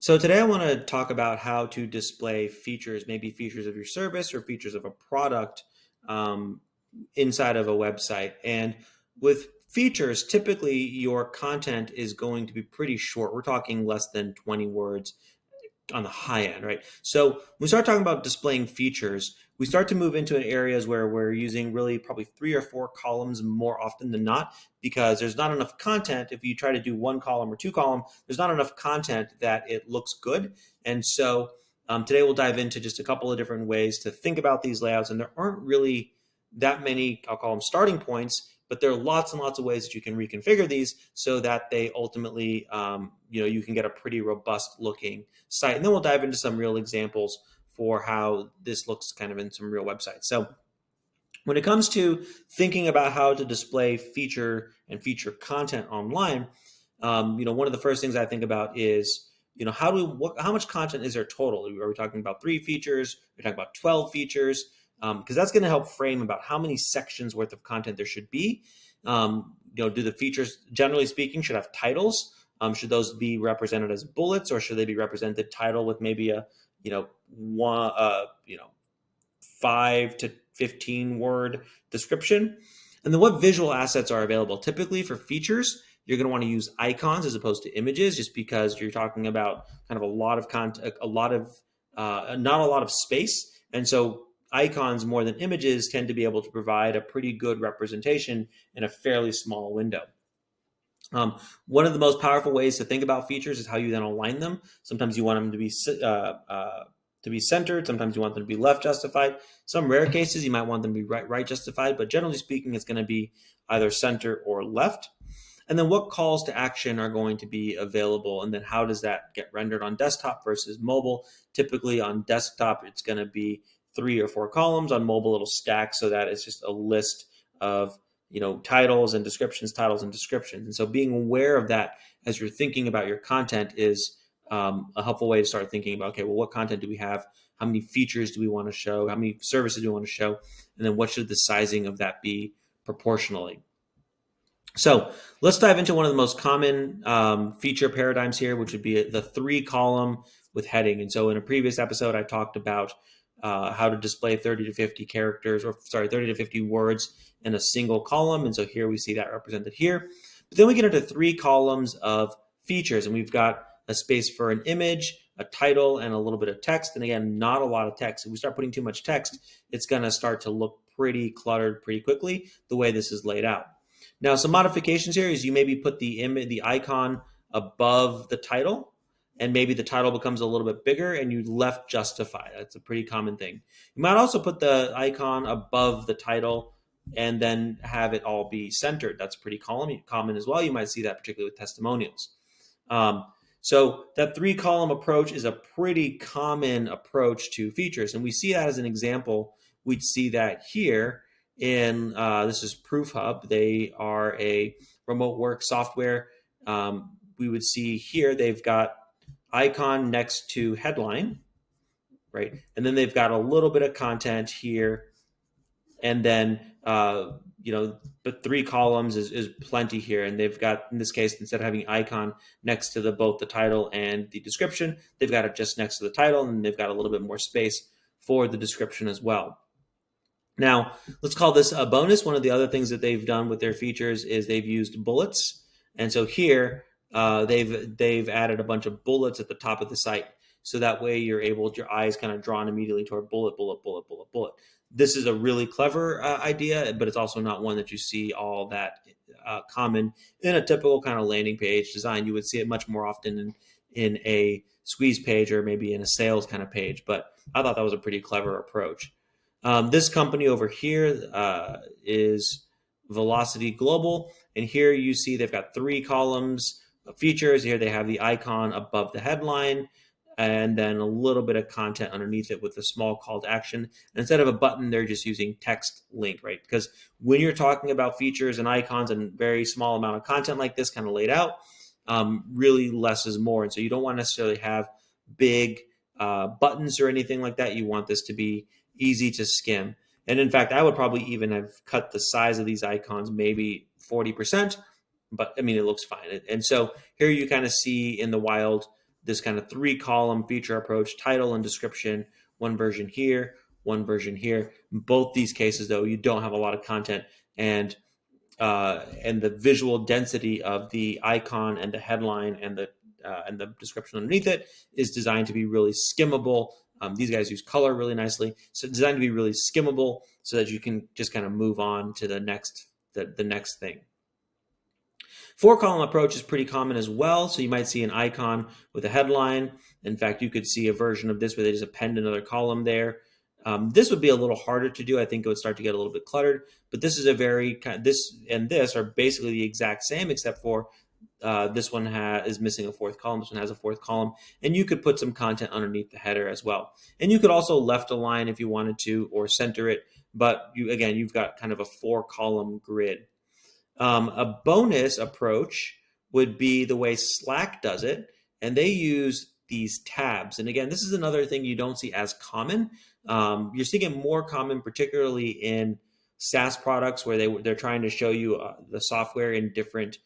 So today I want to talk about how to display features, maybe features of your service or features of a product um, inside of a website. And with features, typically your content is going to be pretty short. We're talking less than 20 words on the high end, right? So when we start talking about displaying features, we start to move into areas where we're using really probably 3 or 4 columns more often than not, because there's not enough content. If you try to do 1 column or 2 column, there's not enough content that it looks good. And so today we'll dive into just a couple of different ways to think about these layouts. And there aren't really that many, I'll call them starting points, but there are lots and lots of ways that you can reconfigure these so that they ultimately, you can get a pretty robust looking site. And then we'll dive into some real examples for how this looks kind of in some real websites. So when it comes to thinking about how to display feature and feature content online, one of the first things I think about is, how much content is there total? Are we talking about 3 features? Are we talking about 12 features? Because that's going to help frame about how many sections worth of content there should be. Do the features, generally speaking, should have titles? Should those be represented as bullets, or should they be represented title with maybe a, one, 5 to 15 word description? And then what visual assets are available? Typically for features, you're going to want to use icons as opposed to images, just because you're talking about kind of a lot of content, not a lot of space. And so icons more than images tend to be able to provide a pretty good representation in a fairly small window. One of the most powerful ways to think about features is how you then align them. Sometimes you want them to be centered. Sometimes you want them to be left justified. Some rare cases you might want them to be right justified, but generally speaking, it's going to be either center or left. And then what calls to action are going to be available, and then how does that get rendered on desktop versus mobile? Typically on desktop, it's going to be 3 or 4 columns. On mobile, it'll stack so that it's just a list of titles and descriptions, titles and descriptions. And so being aware of that as you're thinking about your content is a helpful way to start thinking about, okay, well, what content do we have? How many features do we want to show? How many services do we want to show? And then what should the sizing of that be proportionally? So let's dive into one of the most common feature paradigms here, which would be the 3 column with heading. And so in a previous episode, I talked about how to display 30 to 50 characters, 30 to 50 words in a single column. And so here we see that represented here. But then we get into 3 columns of features, and we've got a space for an image, a title, and a little bit of text. And again, not a lot of text. If we start putting too much text, it's going to start to look pretty cluttered pretty quickly the way this is laid out. Now, some modifications here is you maybe put the icon above the title, and maybe the title becomes a little bit bigger, and you left justify. That's a pretty common thing. You might also put the icon above the title and then have it all be centered. That's pretty common as well. You might see that particularly with testimonials. So that 3 column approach is a pretty common approach to features. And we see that as an example. We'd see that here in, this is ProofHub. They are a remote work software. We would see here they've got icon next to headline, right? And then they've got a little bit of content here. And then, but 3 columns is plenty here. And they've got, in this case, instead of having icon next to both the title and the description, they've got it just next to the title, and they've got a little bit more space for the description as well. Now, let's call this a bonus. One of the other things that they've done with their features is they've used bullets. And so here, they've added a bunch of bullets at the top of the site. So that way your eyes kind of drawn immediately toward bullet, bullet, bullet, bullet, bullet. This is a really clever idea, but it's also not one that you see all that common in a typical kind of landing page design. You would see it much more often in a squeeze page or maybe in a sales kind of page. But I thought that was a pretty clever approach. This company over here is Velocity Global. And here you see they've got 3 columns of features. Here they have the icon above the headline, and then a little bit of content underneath it with a small call to action. And instead of a button, they're just using text link, right? Because when you're talking about features and icons and very small amount of content like this kind of laid out, really less is more. And so you don't want to necessarily have big buttons or anything like that. You want this to be easy to skim. And in fact, I would probably even have cut the size of these icons maybe 40%, but I mean, it looks fine. And so here you kind of see in the wild this kind of 3-column feature approach, title and description, one version here, one version here. In both these cases, though, you don't have a lot of content, and the visual density of the icon and the headline and the description underneath it is designed to be really skimmable. These guys use color really nicely, so it's designed to be really skimmable so that you can just kind of move on to the next thing. 4-column approach is pretty common as well. So you might see an icon with a headline. In fact, you could see a version of this where they just append another column there. This would be a little harder to do. I think it would start to get a little bit cluttered, but this is a very this and this are basically the exact same, except for this one is missing a 4th column. This one has a 4th column, and you could put some content underneath the header as well. And you could also left align if you wanted to, or center it. But you've got kind of a 4-column grid. A bonus approach would be the way Slack does it, and they use these tabs. And again, this is another thing you don't see as common. You're seeing it more common, particularly in SaaS products where they're trying to show you the software in different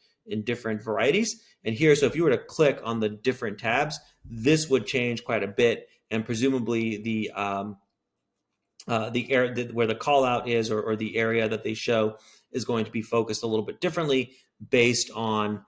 varieties. And here, so if you were to click on the different tabs, this would change quite a bit, and presumably the area where the call out is, or the area that they show, is going to be focused a little bit differently based on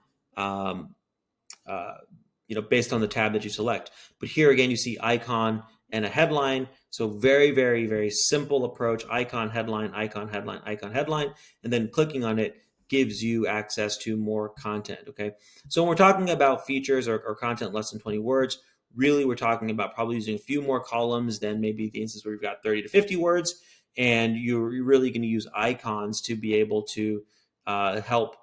based on the tab that you select. But here again, you see icon and a headline. So very, very, very simple approach: icon, headline, icon, headline, icon, headline, and then clicking on it gives you access to more content. Okay, so when we're talking about features or content less than 20 words, really we're talking about probably using a few more columns than maybe the instance where you've got 30 to 50 words. And you're really going to use icons to be able to help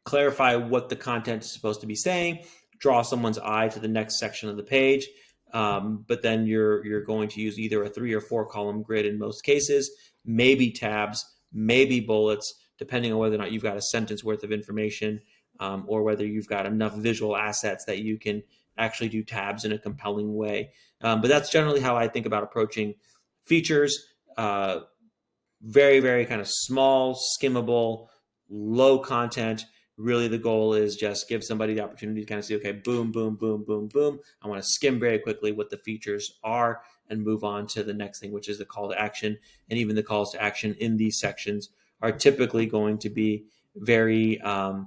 clarify what the content is supposed to be saying, draw someone's eye to the next section of the page. But then you're going to use either a 3 or 4-column grid in most cases, maybe tabs, maybe bullets, depending on whether or not you've got a sentence worth of information, or whether you've got enough visual assets that you can actually do tabs in a compelling way. But that's generally how I think about approaching features. Very, very kind of small, skimmable, low content. Really, the goal is just give somebody the opportunity to kind of see, okay, boom, boom, boom, boom, boom. I want to skim very quickly what the features are and move on to the next thing, which is the call to action. And even the calls to action in these sections are typically going to be very, not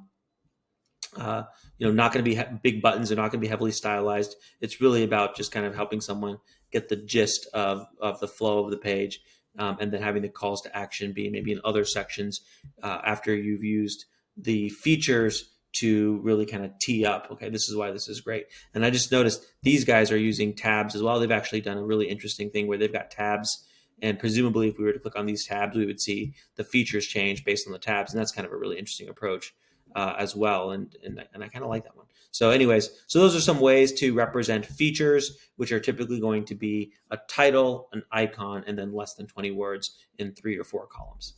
going to be big buttons. They're not going to be heavily stylized. It's really about just kind of helping someone get the gist of the flow of the page, and then having the calls to action be maybe in other sections after you've used the features to really kind of tee up, okay, this is why this is great. And I just noticed these guys are using tabs as well. They've actually done a really interesting thing where they've got tabs, and presumably if we were to click on these tabs, we would see the features change based on the tabs. And that's kind of a really interesting approach as well. And I kind of like that one. So anyways, so those are some ways to represent features, which are typically going to be a title, an icon, and then less than 20 words in 3 or 4 columns.